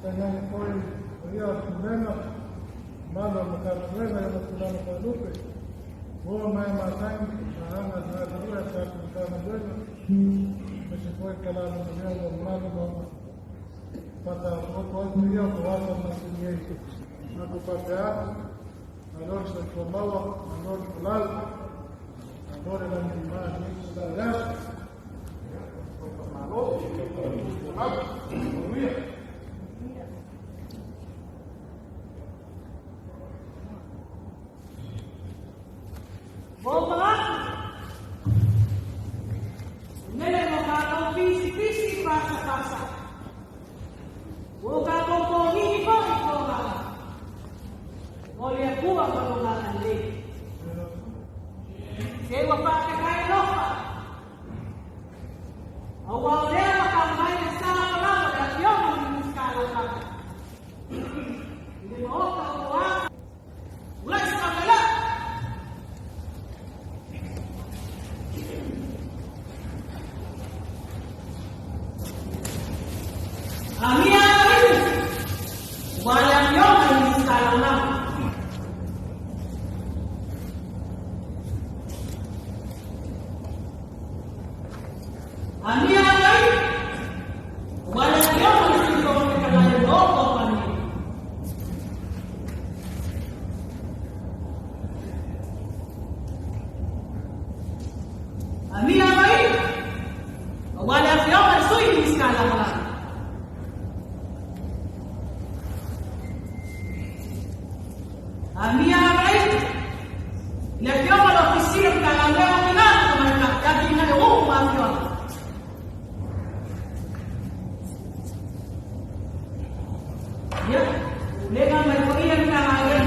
Kanyang ko'y kaya problema, malo makaroon ay matulang sa lupa. Huwag may matang nahangat na dalawa sa ating kanabuelo. Kasi ko'y kailangan niya ng malo mo patapos niya kawasan ng sinyay. Nakupagkaan, alor sa kumawak, alor kulal, alor ilang iman, sa layas. Bomba! Ngayon makakang pisi-pisi pasa-pasa. Huwag akong pongini ko, ikaw nga. Ngoli ako ang malunganan din. Kaya wapake kayo lopa. Awal dia makamay na sa kalama at yung mga kalama. Hindi mo ako kakuha. Wala sa kamala. Amia kayo. Walang yung mga kalama. Amia kayo. Walang yung mga kalama. Amia kayo. Walang yung mga kalama. Amia kayo. Lagyan mo lang pisirang kalangga ang pinag-kumain na kaya na yung umamyo. Ya, ulega may pagiyang kalangga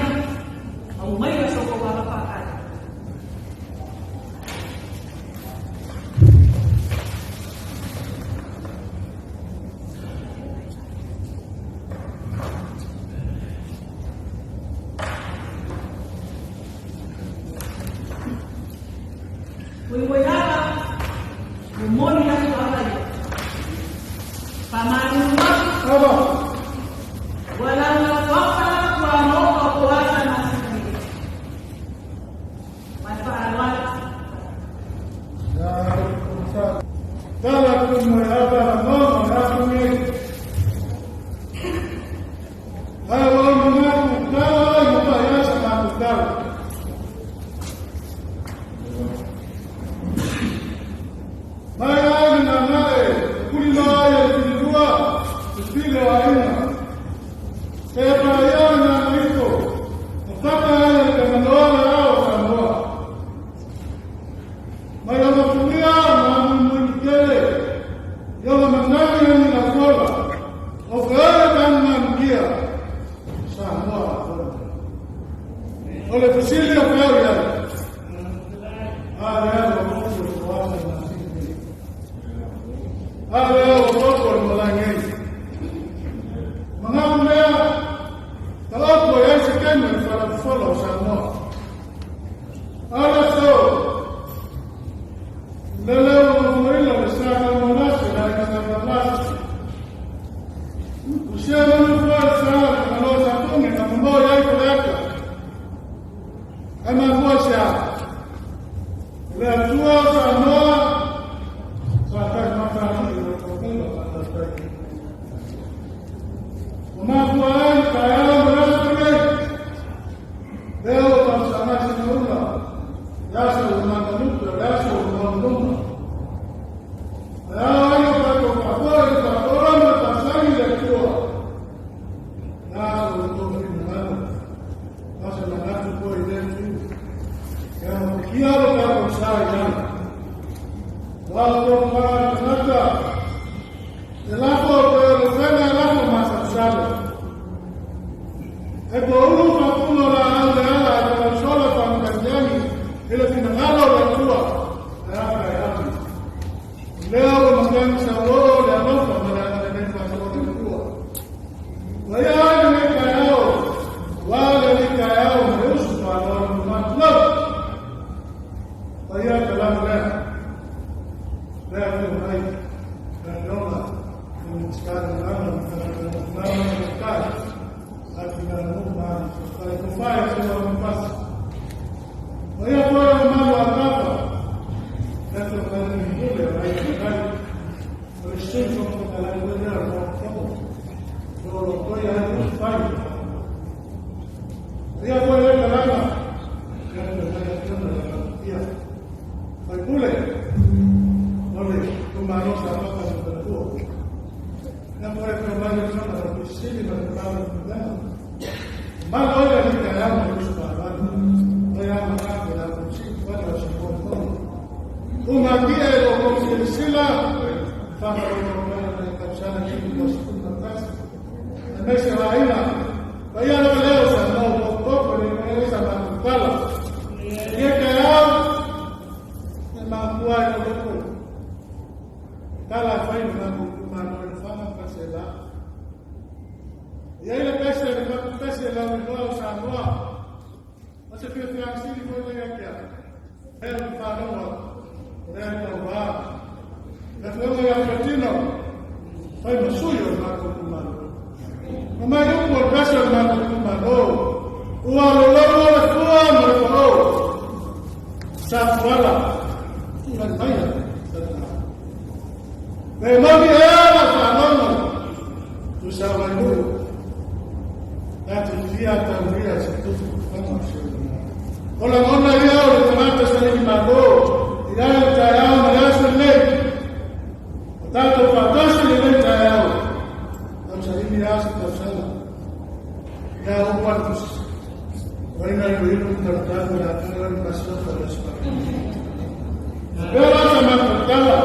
ang may raso ko makapakan. Wiwayara, umoni na ito agad. Pamanumba, walang nagwapa kung ano kapuwasan na sinabi. Magpaalam. Dala kung may aba mo, maraming ayaw mo na kung dala mo pa yan sa kapital. Mayroon na natin, kulaya pinidua, sila ayun. Kaya tayo na ito, magkakayan ka na doon na ako sa mga. Mayroon na kuya, mamumunikere, yung manangin ang nakasola, o kaya kang mangia sa mga. Ole, Cecilia Feria. Ada orang melanggai. Mengambil kalau boleh sekian dalam follow sama. Ada so. Lalu mengambil bersama manas dari kata manas. Usia manusia sah kalau satu ni membawa yang berada. Emang kuasa. Lalu sama. Kemampuan kaya berasal Deo bersama sinurna Yasa rumah manusia Yasa rumah manusia Ayaw kato kapor Katoran berpasangi dan tua Yasa rumah manusia Masa mengaku po identi Yang kiaw kapor saya Waktu para tenaga Elapo pero sana elapo masa sabe. Ito ulo papulo na ala ala sola pangkanyani ila pinangalo la tua. Kaya. Leo magang sa lolo la lofa marana na pa sa tua. Wala ni kayo. Wala ni kayo Yesus para matlo. Kaya kalam na. Kaya ko ay. Kaya sekarang Voy a dar un fallo. Dia boleh kelana. Yang dia. Boleh. Boleh. Kemana sama dengan betul. Yang boleh kembali sama dengan sini berkembang dengan. Malah yang kita yang harus berubah. Yang akan berlangsung pada sebuah. Umat dia itu sila. Faham orang kapsalan ini masuk tuntas. Nasi lainnya. Kaya leo sa no ni sa magkala. Dia kaya na makuha ng lupo. Kala fay na kumano fama pasela. Ia pasela no sa noa. Mas fiang sili ko na kaya. El fano. Rento ba. Katulong yung Latino. Fay masuyo na kumano. Mamãe não pode deixar nada de mandou. O aluno não foi mandou. Safala. Vai vai. Memang ela falando. Tu sabe não? Tanto dia se tu vamos chegar. Olha quando eu o tomate se mandou. Irá trazer uma graça leite. Tanto fantástico ele trazer. Ini asal bersama. Ya umat mereka hidup tertahan dengan pasal tersebut. Kalau sama perkara,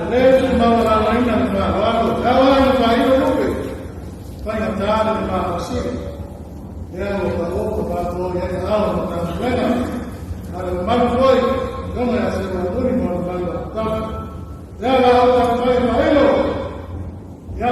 lepas mahu lain dan mahu kawan baik itu, banyak cara dan bahasa. Ya bahu ya Allah berkata, ada manusia yang merasa berduri manusia. Ya Allah baik. Ya,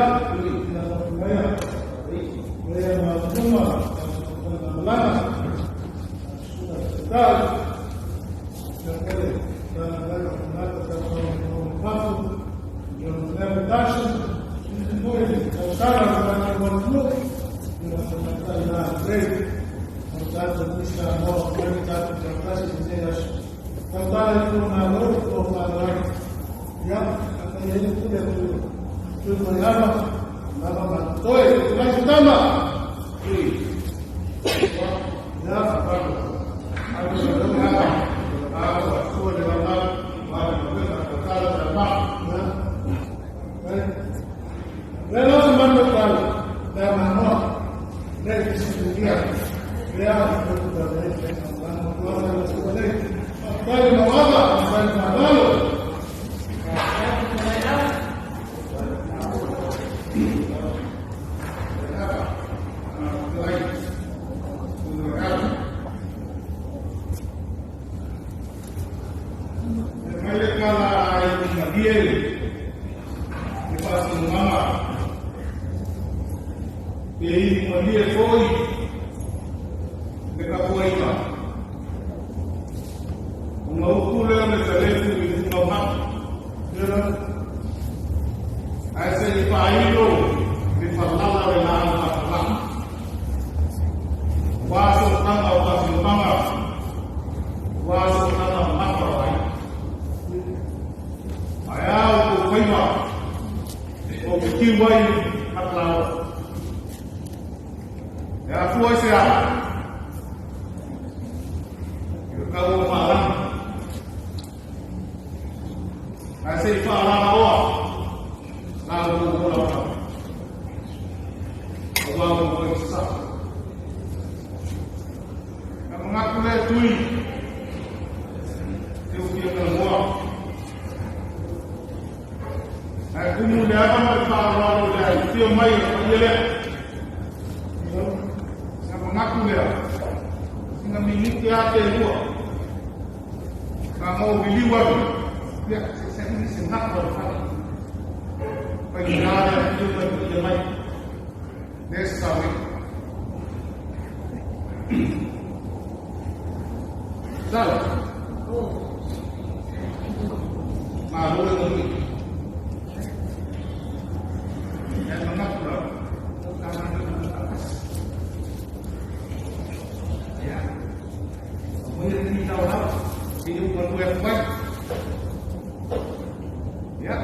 Ya,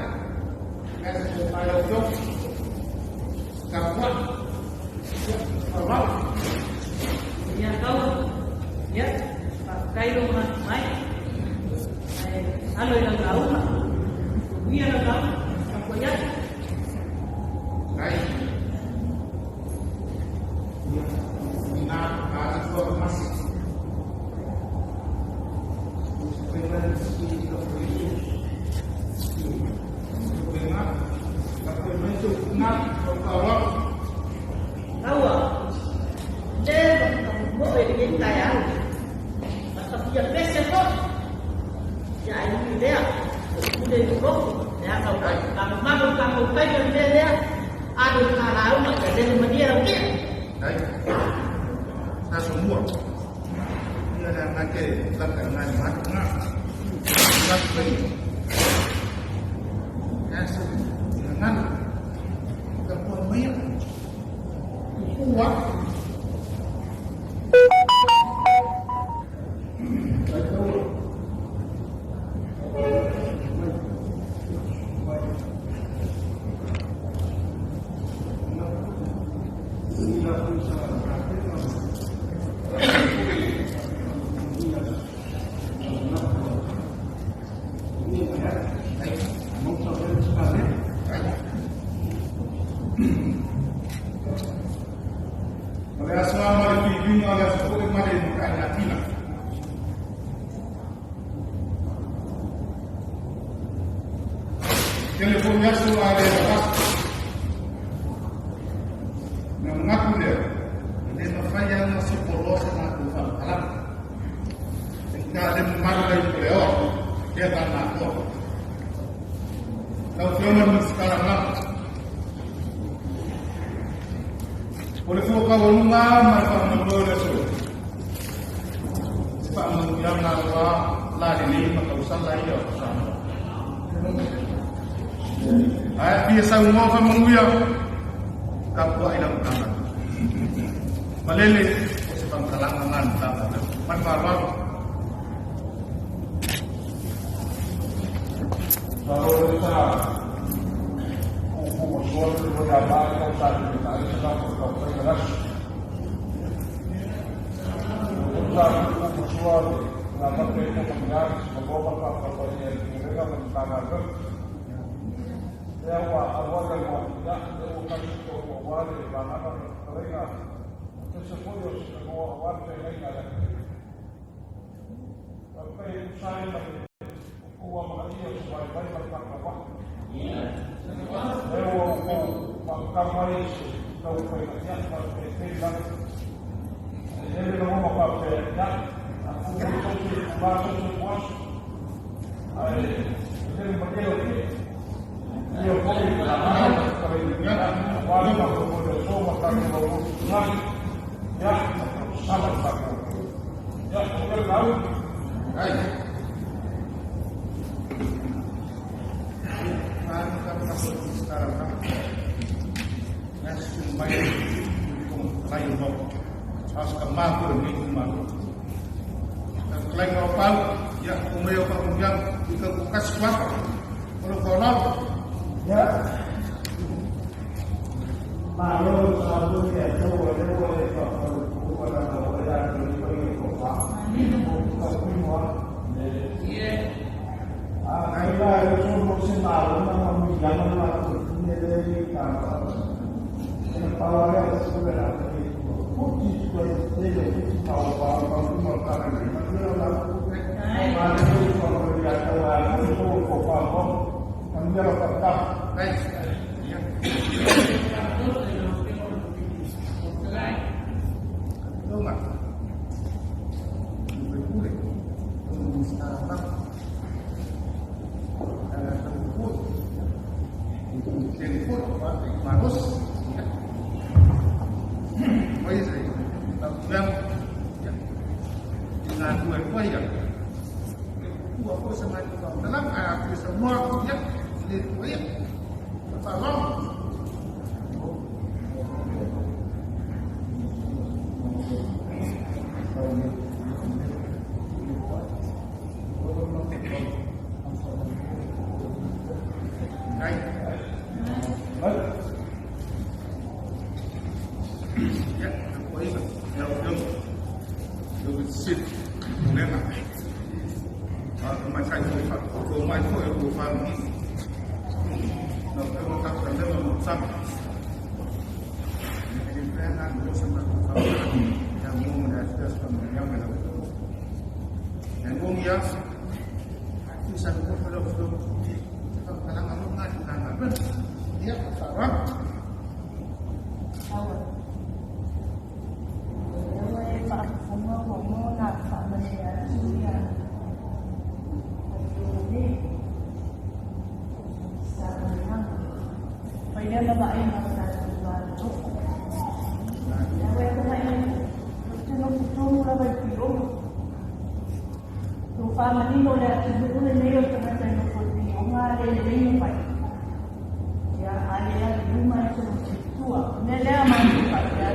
saya sudah tahu jok, kapan Ya kau, ya pakai rumah mai, alo yang kau, dia yang kau, apa ya? Baik. Nah, ada dua masih. Saya semua ini ada nanti belakang macam dengan kekuatan banyak kuat. Teleponnya sudah ada lepas. Mengaku dia nafanya masih polos na tufan alam. Jika ada marah beliau, dia tak nak. Kalau zaman sekarang lah, oleh sebab kau mereka menolak itu. Sebab mengiam nawa lah ini maka usah lagi usah. Biasa umum kan menguya kapwa ilang tangan malele sebab kalangan tangan manfaat kalau kita hukum suatu berapa kita tadi kita sedang berkeras untuk hukum suatu lama kita mendengar beberapa perkara yang mereka mentanyakan Dewa awal dan wajah, dewa kasih awal di mana mereka tersebut semua awal mereka ada. Tapi saya bagi uang mahalia supaya baik bertakwa. Dewa kamai tahu kerja sampai hilang. Jadi nama apa kerja? Aku betul bahasa puas. Jadi bagaimana? Dia boleh berlaku kerja, walaupun berbuat semua kami berbuat, ya sama sama. Ya boleh tahu. Kita masuk sekarang kan, yang sumbai lain bom, harus kemampu ni kemampu. Selain apa, ya umumnya kemudian kita buka sesuatu, kalau ya, malu satu dia tu boleh kalau bukan boleh ada di bawah kota. Ini bukan semua. Iya. Kalau itu musim malu, nama jangan malu. Ini dari kamar. Kalau ada sesuatu itu, mungkin juga itu tahu makanan ini. Kalau itu kalau dia tahu itu apa? Menjadi tetap baik. Rumah. Boleh. Mustafa. Telepon bagus. Baik saya. Yang dengan dua ya. Dua pun sama dalam aku semua ya. Lihat, tolong. Baik. Kwa hiyo eu sit nema macam itu rumah itu yang bukan nak makan kerana masak ini kan bersama yang mau menjadi pembelian mana yang umumnya bisa kalau kadang-kadang nggak dia sarap Dia babae na sa lugar. Yawe ko na yun. Tulong na ba yung so, family mo na, doon na yun sa nasa yung kultiyo. Nga rin na yung pa. Kaya, alila, lumay sa mga nalaman yung pa. Kaya,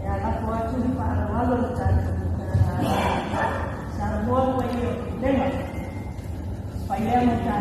nakuha siya pa, arawalo sa sarabon ko yun. Dema. Paya mo sa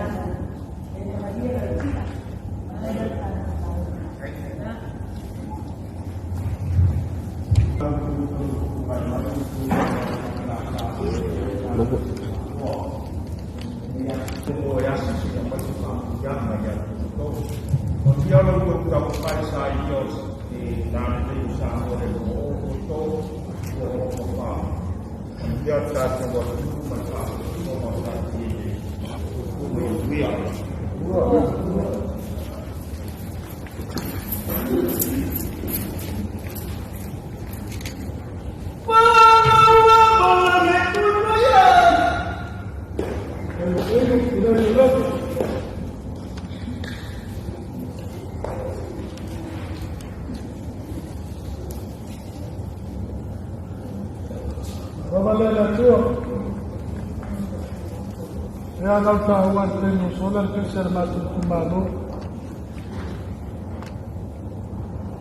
Ya kalau tahuan dengan solar kesar masuk kembali,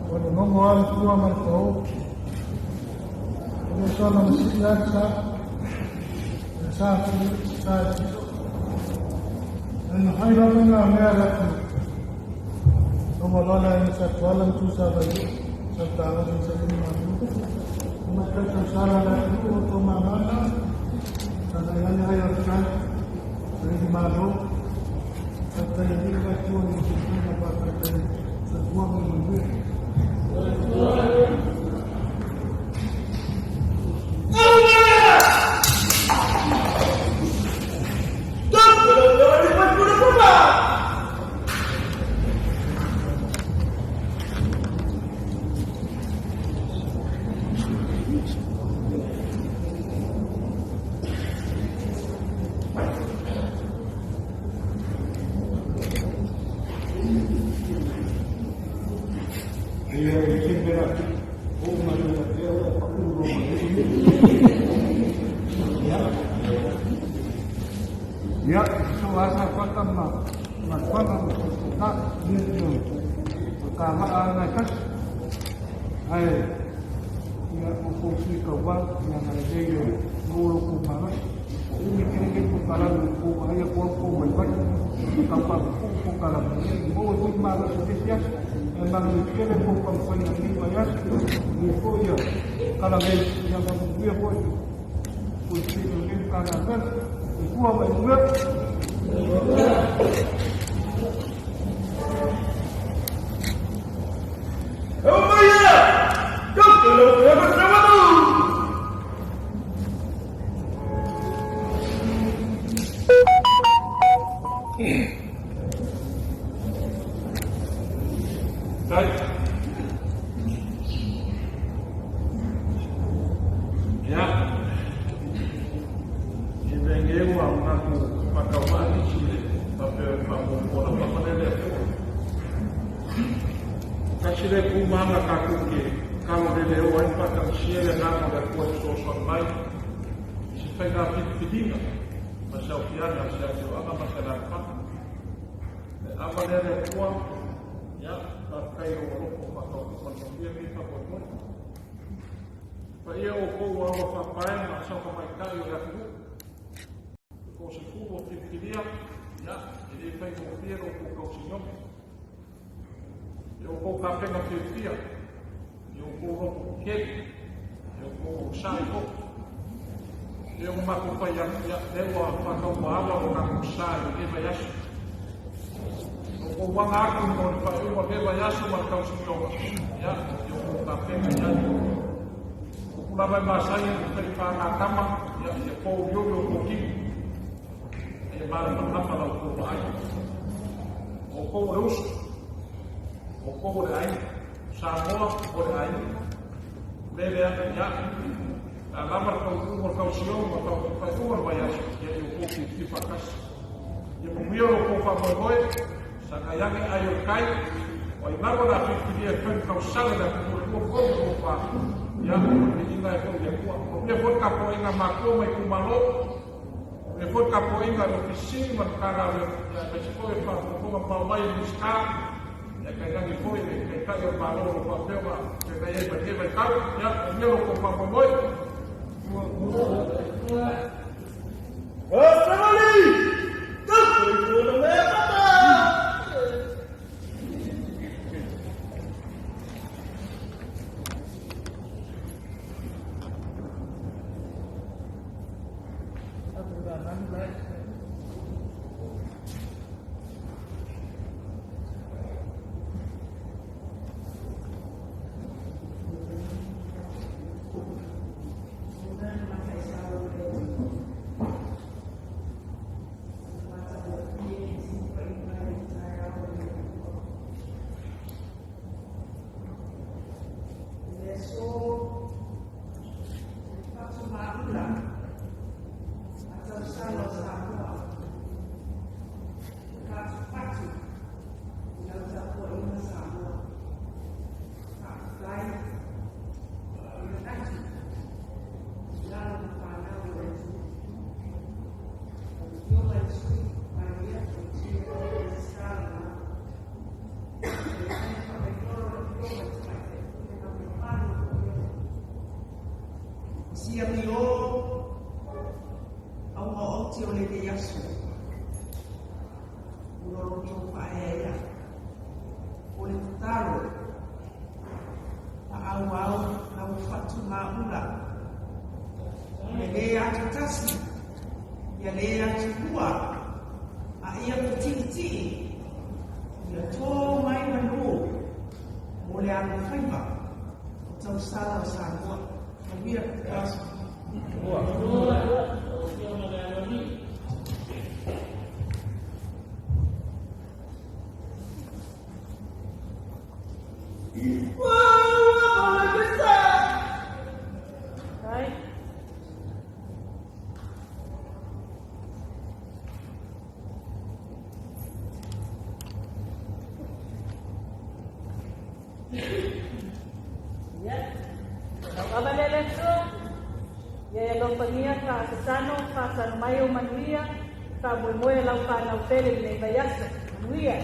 kalau nongol tua merkau, kalau solar masih biasa, satu, dan hai ramai merah tu, nongol orang ini satu alam susah bagi, satu alam susah kembali, maka kesalahan itu untuk mana, karena yang hayatkan. Jadi malu, kata ini kacau ni semua apa kata semua menunggu. Ya, suasa kota makwana tak dia kekaan atas ai ya fungsi kawan yang ada yang guru kumara ini kira-kira kumara ku ayah ku membuat kapal ku kalau mau ikut malas sedikit memang kira ku komponen ini banyak itu ya kalau yang dia pun fungsi ini kanan Gua menurut oh ya, jom kalau bersama tu. Baik. Ya. Eu aku pakawan ini tapi kamu pun apa dia kasih dia kumanga kaku ke kalau dia lewat pakam siapa nak ada kuat sosial lain supaya kita masyarakat yang saya apa masyarakat apa dia kuat ya pakai orang atau manusia kita pun Paya o ko wa papai na sa pamaita yo ya tu ko se fubo ya jadi fai mo fiero ko ko sinyo yo kou ka penga whiwhia, i o kou roko keri, i o kou sai hoki. E o mako whai lewa whakau maawa o ngā kusai o lewa yasu. O kou wanga aku mo ni whai ua lewa yasu ma kau sinonga. Ia, i o kou ka penga iani. O kula mai māsai o kei whānā kama, ia i a kou yoi o kou kimi. E mara matama lau kou ai. O kou reusu, o kou re ai, Samoa o re ai. Lele aka ia, a lama kau siong, kau uar mai aso, ia i o kou ki whakasi. Ia kumio o kou whamoemoe, sa kai ange ai o kai, o i nawa na whiwhiria kau kau sale na kua kou kou wha. Ia, i ina e kou ia kua. O mea whaka po inga makua mai kumalo, e whaka po inga o kisini man karawe, ia me se koe whakonga pao mai i muska, ia kai rangi koe, kai kai o malo o whapewa, kai kai e pake mai kau, ia, e mea o kou whamoemoe, Tele ni bayasa, nuia.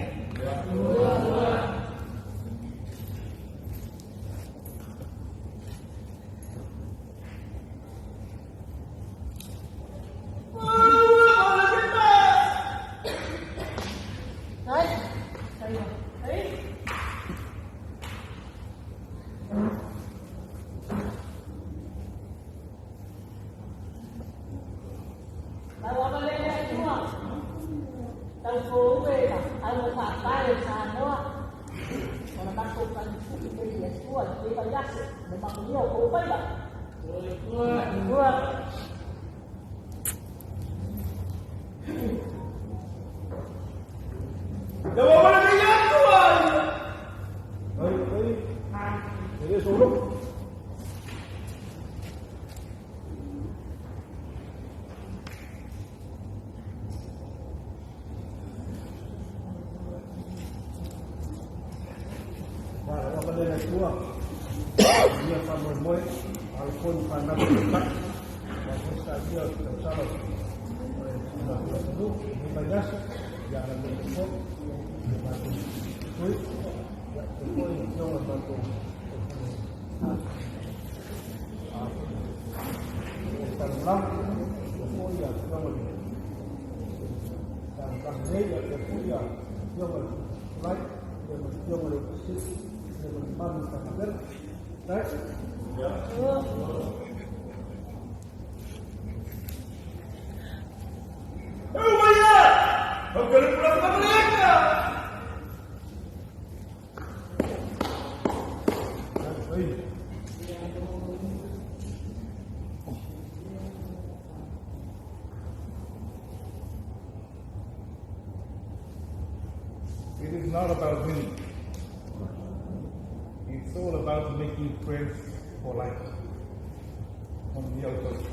It is not about me. It's all about making friends for life. On the outside.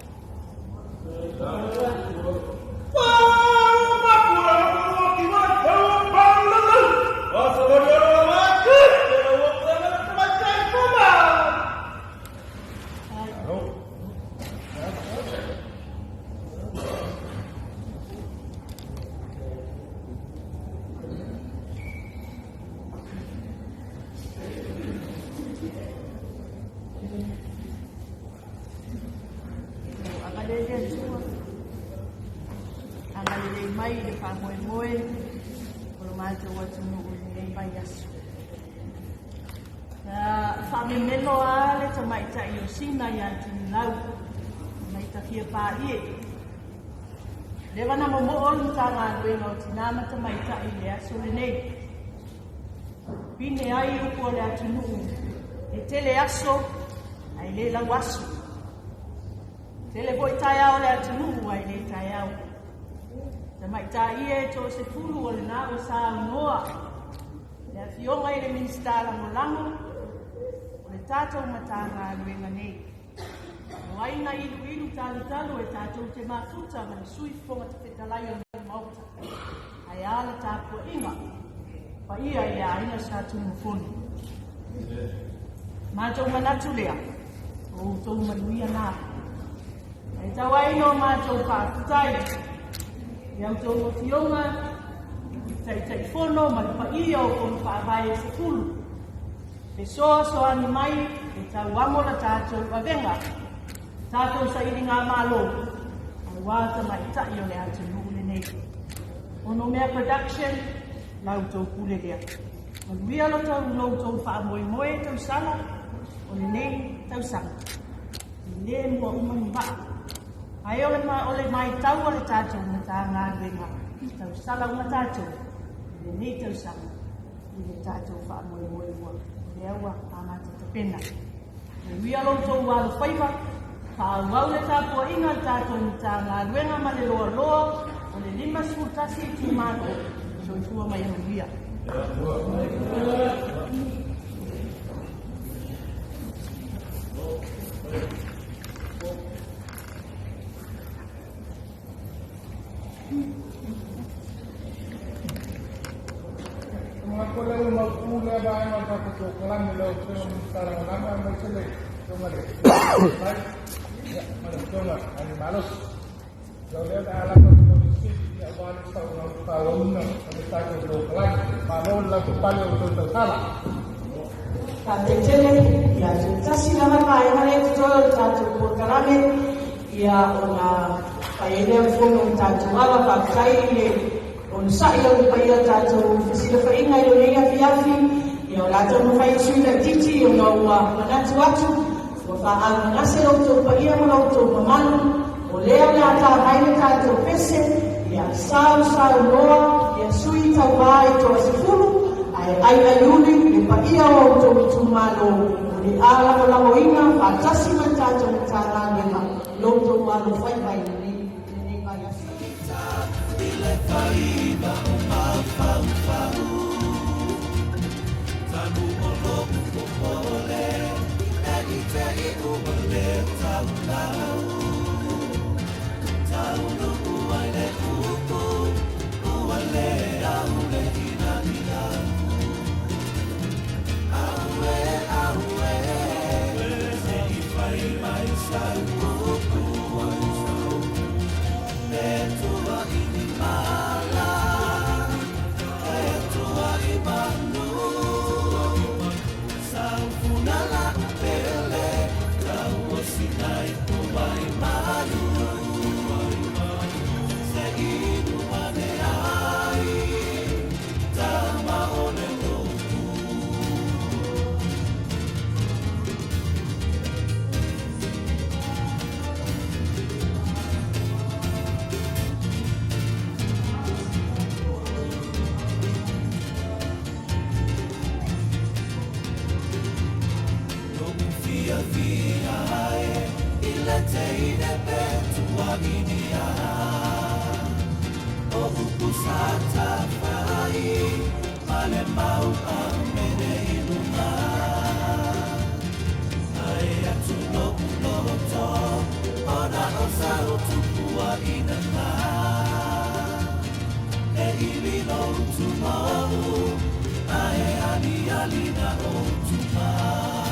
Mai de fa moe moe o lo mai te watu no o nei mai asu. Fa me meno ale te mai ta i o sina i anti ni lau. Mai ta fia pā ie. Lewa na mo olu ta ngā ruenga o tinama te mai ta i le asu le nei. Pine ai upo le atu nuu. E tele aso ai le lau asu. Tele boi tai au le atu nuu ai le tai au. Te mai tā ie tō se fulu o le nā o sā noa. Le awhionga i le ministara mo lango, o le tātou mata ngā ruenga nei. O aina ilu ilu tālu talu e tātou te mafuta ma le sui fonga te whetalai o nai mauta. Ai ala tāpua inga, pa ia i le aina sa tumu fonu. Mātou manatu lea, o tō manuia nā. Ai tau aino mātou pātutai, Iau tō o fionga, tai whono, mai pa ia o kono whaavai e se fulu. Pe soa soa ni mai, e tau amora tātou wawenga. Tātou sa iri ngā mālo, ai wāta mai tai o le atu nukule nei. Ono mea production, lau tō kule lea. O luia lo tau lau tō wha moe moe tau sala, o le nei tau sala. I le mua umani waa. Ai ole mai tau ole tātou na tā ngā ruenga. Tau sala una tātou. Le nei tau sala. I le tātou wha moe moe mua. Le aua amata te pena. Le wia lo tau wālo whaiva. Ka wau le tāpua inga tātou na tā ngā ruenga ma le loa loa. O le lima sūtasi i tū mātou. So i fua mai ana wia. Aku lalu maupun apa yang ada kecocokan dalam sementara lama macam ni, cuma deh. Baik, macam cuma ani malus. Kalau dia ada alam kondisi, dia awal tahun kami tak kecocokan, malu lalu paling untuk tersalah. Kate tele, ia tasi nama kaya mana itu satu perkara ia ona kaya dia pun satu ala pakai ni. On sa ila ko paya tātou whasira whainga i o nea whiawhi, i o lātou no whai suina titi o ngā ua manatu atu, o whaanga ngase o tō paia mo o tō mamanu, o lea ngā tā haina tātou pese, i a sāu noa, i a sui tau wā i tō asifuru, ai uni, i paia o tō mitu malo, o ni āla o lamo inga, whātasi man tātou na tā rāngenga, lo tō malo whaiwai ni. Faiba fau Tanu oloku ole Egi te uole tau Taunu uaile kuku Uale aule inamila Aue Egi faiba isau kuku Etua inimala Etua imanu Saufunala pele Kau osinai kumai te ine pe tua inia o upu sata whai male mau a mene ilunga ai atu loku loto ona o sao tupua ina ngā e ili no tu mau ae ali ali na o tu mau